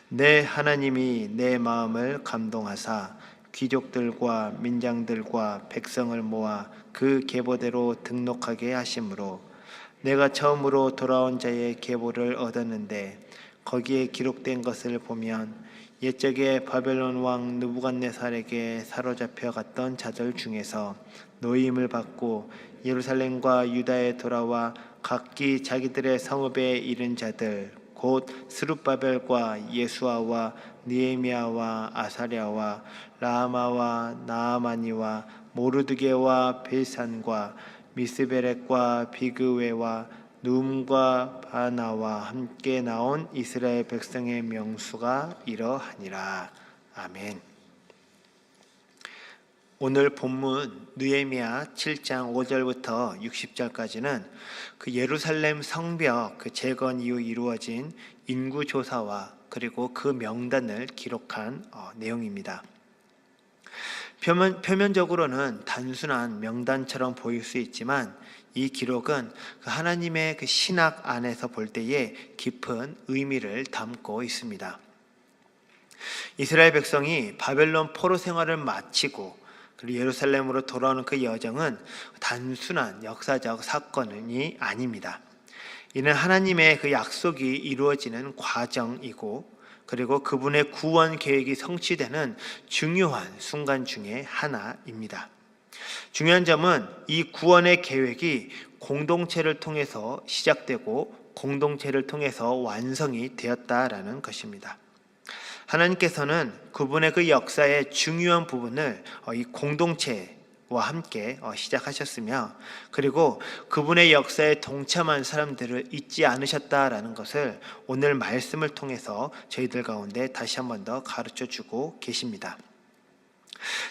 내 하나님이 내 마음을 감동하사 귀족들과 민장들과 백성을 모아 그 계보대로 등록하게 하심으로 내가 처음으로 돌아온 자의 계보를 얻었는데 거기에 기록된 것을 보면 옛적에 바벨론 왕 느부갓네살에게 사로잡혀 갔던 자들 중에서 노임을 받고 예루살렘과 유다에 돌아와 각기 자기들의 성읍에 이른 자들 곧 스룹바벨과 예수아와 느헤미야와 아사랴와 라마와 나아마니와 모르드게와 빌산과 미스베렉과 비그웨와 누움과 바나와 함께 나온 이스라엘 백성의 명수가 이러하니라. 아멘. 오늘 본문 느헤미야 7장 5절부터 60절까지는 그 예루살렘 성벽 그 재건 이후 이루어진 인구 조사와 그리고 그 명단을 기록한 내용입니다. 표면적으로는 단순한 명단처럼 보일 수 있지만 이 기록은 하나님의 그 신학 안에서 볼 때에 깊은 의미를 담고 있습니다. 이스라엘 백성이 바벨론 포로 생활을 마치고 그리고 예루살렘으로 돌아오는 그 여정은 단순한 역사적 사건이 아닙니다. 이는 하나님의 그 약속이 이루어지는 과정이고 그리고 그분의 구원 계획이 성취되는 중요한 순간 중에 하나입니다. 중요한 점은 이 구원의 계획이 공동체를 통해서 시작되고 공동체를 통해서 완성이 되었다라는 것입니다. 하나님께서는 그분의 그 역사의 중요한 부분을 이 공동체와 함께 시작하셨으며 그리고 그분의 역사에 동참한 사람들을 잊지 않으셨다라는 것을 오늘 말씀을 통해서 저희들 가운데 다시 한 번 더 가르쳐주고 계십니다.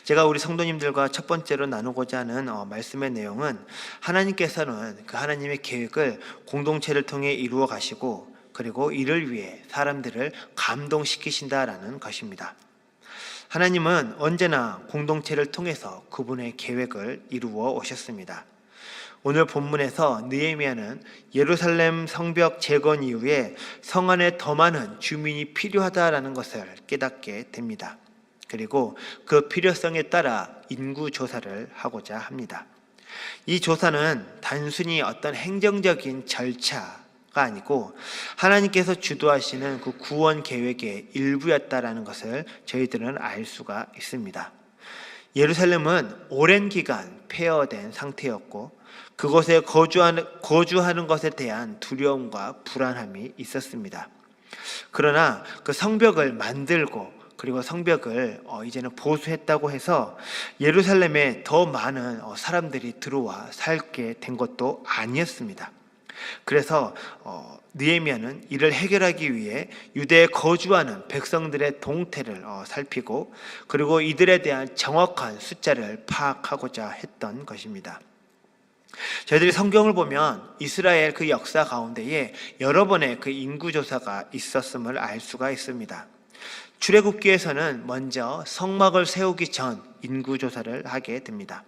제가 우리 성도님들과 첫 번째로 나누고자 하는 말씀의 내용은 하나님께서는 그 하나님의 계획을 공동체를 통해 이루어 가시고 그리고 이를 위해 사람들을 감동시키신다라는 것입니다. 하나님은 언제나 공동체를 통해서 그분의 계획을 이루어 오셨습니다. 오늘 본문에서 느헤미야는 예루살렘 성벽 재건 이후에 성 안에 더 많은 주민이 필요하다라는 것을 깨닫게 됩니다. 그리고 그 필요성에 따라 인구 조사를 하고자 합니다. 이 조사는 단순히 어떤 행정적인 절차가 아니고 하나님께서 주도하시는 그 구원 계획의 일부였다라는 것을 저희들은 알 수가 있습니다. 예루살렘은 오랜 기간 폐허된 상태였고 그곳에 거주하는 것에 대한 두려움과 불안함이 있었습니다. 그러나 그 성벽을 만들고 그리고 성벽을 이제는 보수했다고 해서 예루살렘에 더 많은 사람들이 들어와 살게 된 것도 아니었습니다. 그래서 느헤미야는 이를 해결하기 위해 유대에 거주하는 백성들의 동태를 살피고 그리고 이들에 대한 정확한 숫자를 파악하고자 했던 것입니다. 저희들이 성경을 보면 이스라엘 그 역사 가운데에 여러 번의 그 인구조사가 있었음을 알 수가 있습니다. 출애굽기에서는 먼저 성막을 세우기 전 인구조사를 하게 됩니다.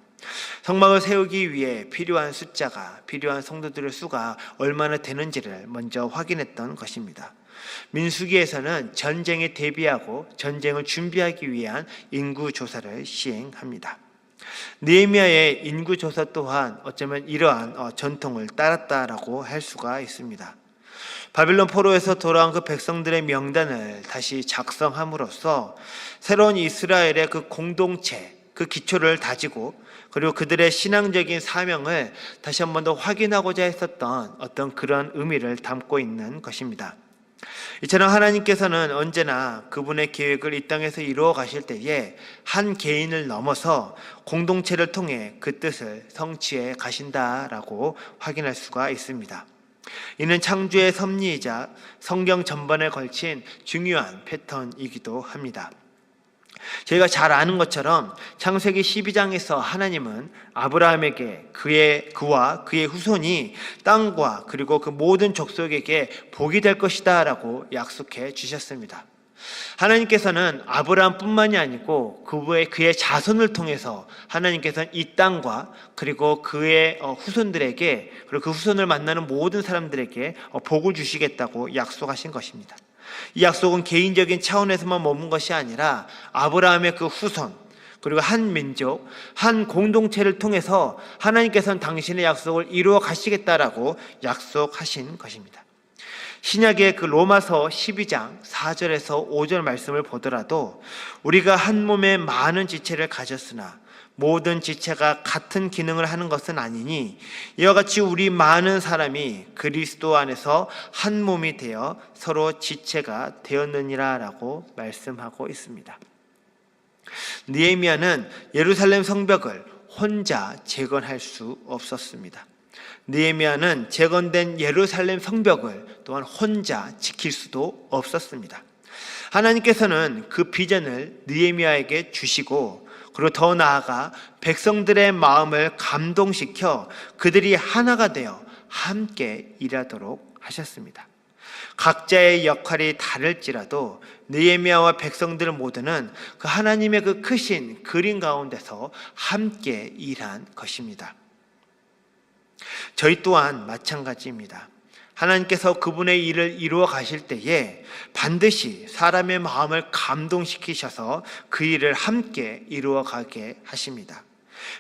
성막을 세우기 위해 필요한 숫자가, 필요한 성도들의 수가 얼마나 되는지를 먼저 확인했던 것입니다. 민수기에서는 전쟁에 대비하고 전쟁을 준비하기 위한 인구조사를 시행합니다. 느헤미야의 인구조사 또한 어쩌면 이러한 전통을 따랐다라고 할 수가 있습니다. 바빌론 포로에서 돌아온 그 백성들의 명단을 다시 작성함으로써 새로운 이스라엘의 그 공동체, 그 기초를 다지고 그리고 그들의 신앙적인 사명을 다시 한 번 더 확인하고자 했었던 어떤 그런 의미를 담고 있는 것입니다. 이처럼 하나님께서는 언제나 그분의 계획을 이 땅에서 이루어 가실 때에 한 개인을 넘어서 공동체를 통해 그 뜻을 성취해 가신다라고 확인할 수가 있습니다. 이는 창조의 섭리이자 성경 전반에 걸친 중요한 패턴이기도 합니다. 저희가 잘 아는 것처럼 창세기 12장에서 하나님은 아브라함에게 그와 그의 후손이 땅과 그리고 그 모든 족속에게 복이 될 것이다 라고 약속해 주셨습니다. 하나님께서는 아브라함뿐만이 아니고 그의 자손을 통해서 하나님께서는 이 땅과 그리고 그의 후손들에게 그리고 그 후손을 만나는 모든 사람들에게 복을 주시겠다고 약속하신 것입니다. 이 약속은 개인적인 차원에서만 머문 것이 아니라 아브라함의 그 후손, 그리고 한 민족, 한 공동체를 통해서 하나님께서는 당신의 약속을 이루어 가시겠다라고 약속하신 것입니다. 신약의 그 로마서 12장 4절에서 5절 말씀을 보더라도 우리가 한 몸에 많은 지체를 가졌으나 모든 지체가 같은 기능을 하는 것은 아니니 이와 같이 우리 많은 사람이 그리스도 안에서 한 몸이 되어 서로 지체가 되었느니라 라고 말씀하고 있습니다. 느헤미야는 예루살렘 성벽을 혼자 재건할 수 없었습니다. 느헤미야는 재건된 예루살렘 성벽을 또한 혼자 지킬 수도 없었습니다. 하나님께서는 그 비전을 느헤미야에게 주시고 그리고 더 나아가 백성들의 마음을 감동시켜 그들이 하나가 되어 함께 일하도록 하셨습니다. 각자의 역할이 다를지라도 느헤미야와 백성들 모두는 그 하나님의 그 크신 그림 가운데서 함께 일한 것입니다. 저희 또한 마찬가지입니다. 하나님께서 그분의 일을 이루어 가실 때에 반드시 사람의 마음을 감동시키셔서 그 일을 함께 이루어 가게 하십니다.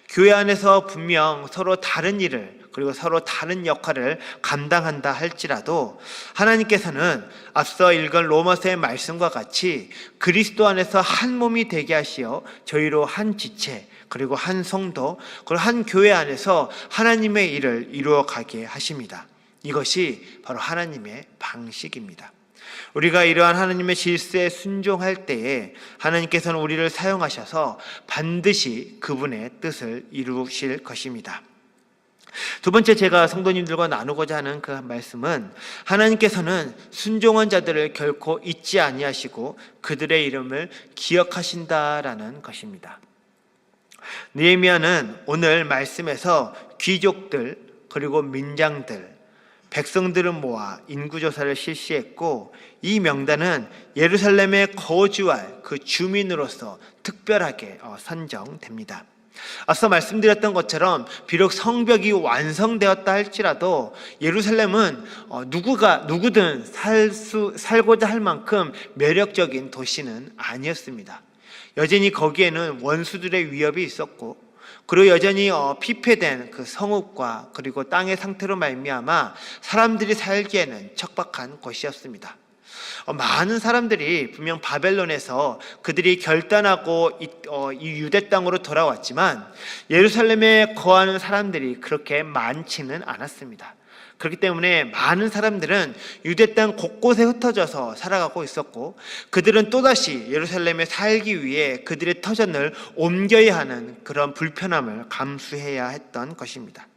교회 안에서 분명 서로 다른 일을 그리고 서로 다른 역할을 감당한다 할지라도 하나님께서는 앞서 읽은 로마서의 말씀과 같이 그리스도 안에서 한 몸이 되게 하시어 저희로 한 지체 그리고 한 성도 그리고 한 교회 안에서 하나님의 일을 이루어 가게 하십니다. 이것이 바로 하나님의 방식입니다. 우리가 이러한 하나님의 질서에 순종할 때에 하나님께서는 우리를 사용하셔서 반드시 그분의 뜻을 이루실 것입니다. 두 번째 제가 성도님들과 나누고자 하는 그 말씀은 하나님께서는 순종한 자들을 결코 잊지 아니하시고 그들의 이름을 기억하신다라는 것입니다. 느헤미야는 오늘 말씀에서 귀족들 그리고 민장들 백성들을 모아 인구조사를 실시했고 이 명단은 예루살렘에 거주할 그 주민으로서 특별하게 선정됩니다. 앞서 말씀드렸던 것처럼 비록 성벽이 완성되었다 할지라도 예루살렘은 누구든 살고자 할 만큼 매력적인 도시는 아니었습니다. 여전히 거기에는 원수들의 위협이 있었고 그리고 여전히 피폐된 그 성읍과 그리고 땅의 상태로 말미암아 사람들이 살기에는 척박한 곳이었습니다. 많은 사람들이 분명 바벨론에서 그들이 결단하고 이 유대 땅으로 돌아왔지만 예루살렘에 거하는 사람들이 그렇게 많지는 않았습니다. 그렇기 때문에 많은 사람들은 유대 땅 곳곳에 흩어져서 살아가고 있었고 그들은 또다시 예루살렘에 살기 위해 그들의 터전을 옮겨야 하는 그런 불편함을 감수해야 했던 것입니다.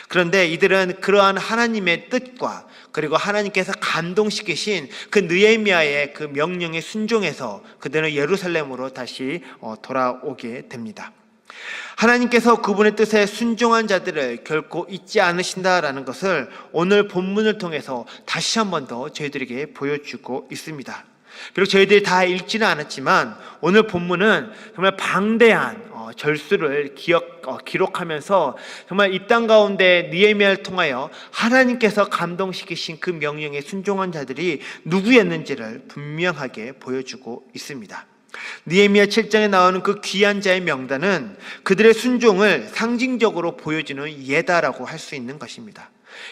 그런데 이들은 그러한 하나님의 뜻과 그리고 하나님께서 감동시키신 그 느헤미야의 그 명령에 순종해서 그들은 예루살렘으로 다시 돌아오게 됩니다. 하나님께서 그분의 뜻에 순종한 자들을 결코 잊지 않으신다라는 것을 오늘 본문을 통해서 다시 한 번 더 저희들에게 보여주고 있습니다. 비록 저희들이 다 읽지는 않았지만 오늘 본문은 정말 방대한 절수를 기록하면서 정말 이 땅 가운데 느헤미야를 통하여 하나님께서 감동시키신 그 명령에 순종한 자들이 누구였는지를 분명하게 보여주고 있습니다. 느헤미야 7장에 나오는 그 귀한 자의 명단은 그들의 순종을 상징적으로 보여주는 예다라고 할 수 있는 것입니다.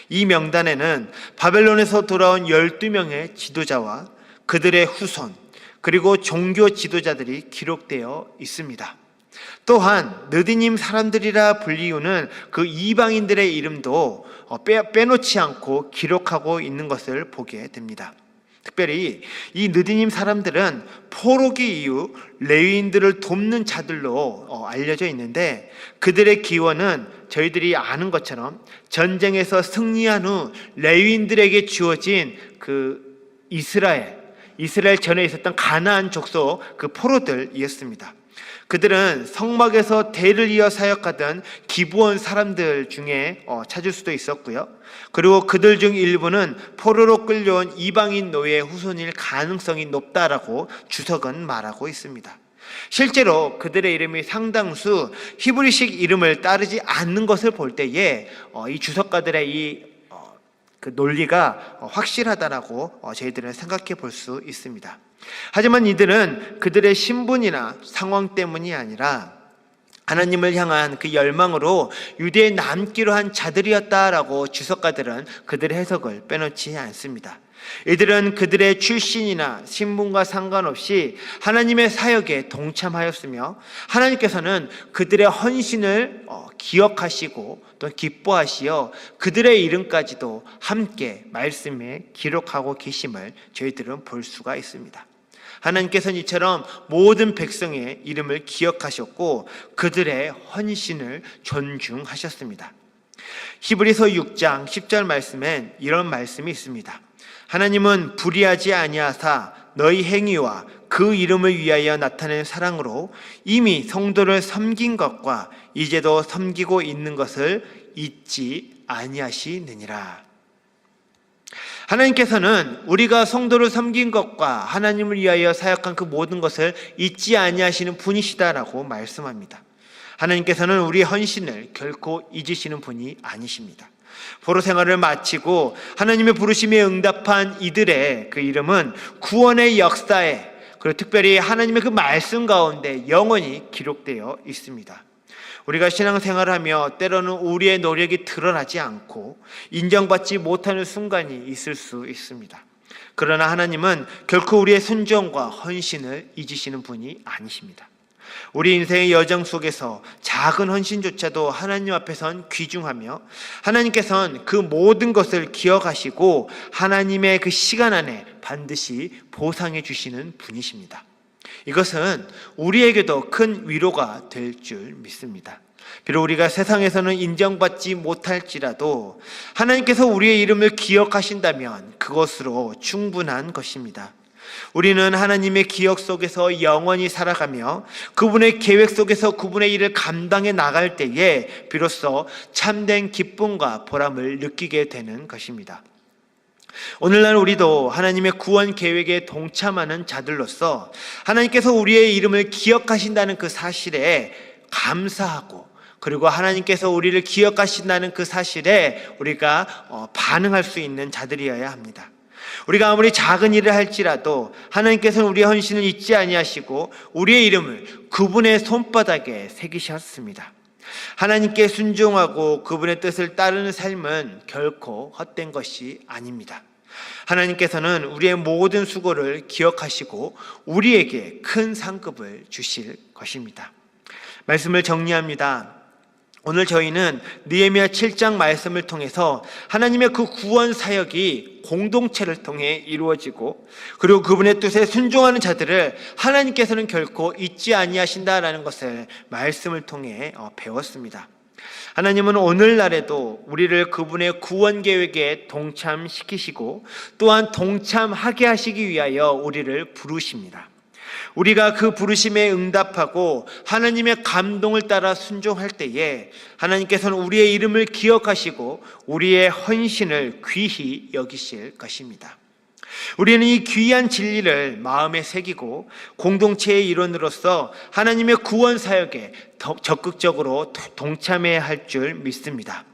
이 명단에는 바벨론에서 돌아온 12명의 지도자와 그들의 후손 그리고 종교 지도자들이 기록되어 있습니다. 또한 느디님 사람들이라 불리우는 그 이방인들의 이름도 빼놓지 않고 기록하고 있는 것을 보게 됩니다. 특별히 이 느디님 사람들은 포로기 이후 레위인들을 돕는 자들로 알려져 있는데 그들의 기원은 저희들이 아는 것처럼 전쟁에서 승리한 후 레위인들에게 주어진 그 이스라엘 전에 있었던 가나안 족속 그 포로들이었습니다. 그들은 성막에서 대를 이어 사역하던 기브온 사람들 중에 찾을 수도 있었고요. 그리고 그들 중 일부는 포로로 끌려온 이방인 노예의 후손일 가능성이 높다라고 주석은 말하고 있습니다. 실제로 그들의 이름이 상당수 히브리식 이름을 따르지 않는 것을 볼 때에 이 주석가들의 그 논리가 확실하다라고 저희들은 생각해 볼 수 있습니다. 하지만 이들은 그들의 신분이나 상황 때문이 아니라 하나님을 향한 그 열망으로 유대에 남기로 한 자들이었다라고 주석가들은 그들의 해석을 빼놓지 않습니다. 이들은 그들의 출신이나 신분과 상관없이 하나님의 사역에 동참하였으며 하나님께서는 그들의 헌신을 기억하시고 또 기뻐하시어 그들의 이름까지도 함께 말씀에 기록하고 계심을 저희들은 볼 수가 있습니다. 하나님께서는 이처럼 모든 백성의 이름을 기억하셨고 그들의 헌신을 존중하셨습니다. 히브리서 6장 10절 말씀엔 이런 말씀이 있습니다. 하나님은 불의하지 아니하사 너희 행위와 그 이름을 위하여 나타낸 사랑으로 이미 성도를 섬긴 것과 이제도 섬기고 있는 것을 잊지 아니하시느니라. 하나님께서는 우리가 성도를 섬긴 것과 하나님을 위하여 사역한 그 모든 것을 잊지 아니하시는 분이시다라고 말씀합니다. 하나님께서는 우리의 헌신을 결코 잊으시는 분이 아니십니다. 포로 생활을 마치고 하나님의 부르심에 응답한 이들의 그 이름은 구원의 역사에, 그리고 특별히 하나님의 그 말씀 가운데 영원히 기록되어 있습니다. 우리가 신앙생활을 하며 때로는 우리의 노력이 드러나지 않고 인정받지 못하는 순간이 있을 수 있습니다. 그러나 하나님은 결코 우리의 순종과 헌신을 잊으시는 분이 아니십니다. 우리 인생의 여정 속에서 작은 헌신조차도 하나님 앞에선 귀중하며 하나님께서는 그 모든 것을 기억하시고 하나님의 그 시간 안에 반드시 보상해 주시는 분이십니다. 이것은 우리에게도 큰 위로가 될 줄 믿습니다. 비록 우리가 세상에서는 인정받지 못할지라도 하나님께서 우리의 이름을 기억하신다면 그것으로 충분한 것입니다. 우리는 하나님의 기억 속에서 영원히 살아가며 그분의 계획 속에서 그분의 일을 감당해 나갈 때에 비로소 참된 기쁨과 보람을 느끼게 되는 것입니다. 오늘날 우리도 하나님의 구원 계획에 동참하는 자들로서 하나님께서 우리의 이름을 기억하신다는 그 사실에 감사하고, 그리고 하나님께서 우리를 기억하신다는 그 사실에 우리가 반응할 수 있는 자들이어야 합니다. 우리가 아무리 작은 일을 할지라도 하나님께서는 우리의 헌신을 잊지 아니하시고 우리의 이름을 그분의 손바닥에 새기셨습니다. 하나님께 순종하고 그분의 뜻을 따르는 삶은 결코 헛된 것이 아닙니다. 하나님께서는 우리의 모든 수고를 기억하시고 우리에게 큰 상급을 주실 것입니다. 말씀을 정리합니다. 오늘 저희는 느헤미야 7장 말씀을 통해서 하나님의 그 구원 사역이 공동체를 통해 이루어지고, 그리고 그분의 뜻에 순종하는 자들을 하나님께서는 결코 잊지 아니하신다라는 것을 말씀을 통해 배웠습니다. 하나님은 오늘날에도 우리를 그분의 구원 계획에 동참시키시고 또한 동참하게 하시기 위하여 우리를 부르십니다. 우리가 그 부르심에 응답하고 하나님의 감동을 따라 순종할 때에 하나님께서는 우리의 이름을 기억하시고 우리의 헌신을 귀히 여기실 것입니다. 우리는 이 귀한 진리를 마음에 새기고 공동체의 일원으로서 하나님의 구원 사역에 적극적으로 동참해야 할 줄 믿습니다.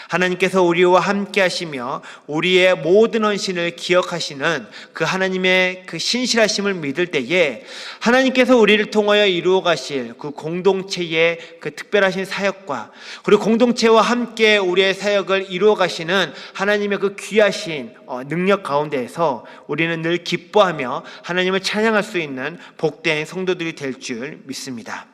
하나님께서 우리와 함께 하시며 우리의 모든 헌신을 기억하시는 그 하나님의 그 신실하심을 믿을 때에 하나님께서 우리를 통하여 이루어 가실 그 공동체의 그 특별하신 사역과, 그리고 공동체와 함께 우리의 사역을 이루어 가시는 하나님의 그 귀하신 능력 가운데에서 우리는 늘 기뻐하며 하나님을 찬양할 수 있는 복된 성도들이 될 줄 믿습니다.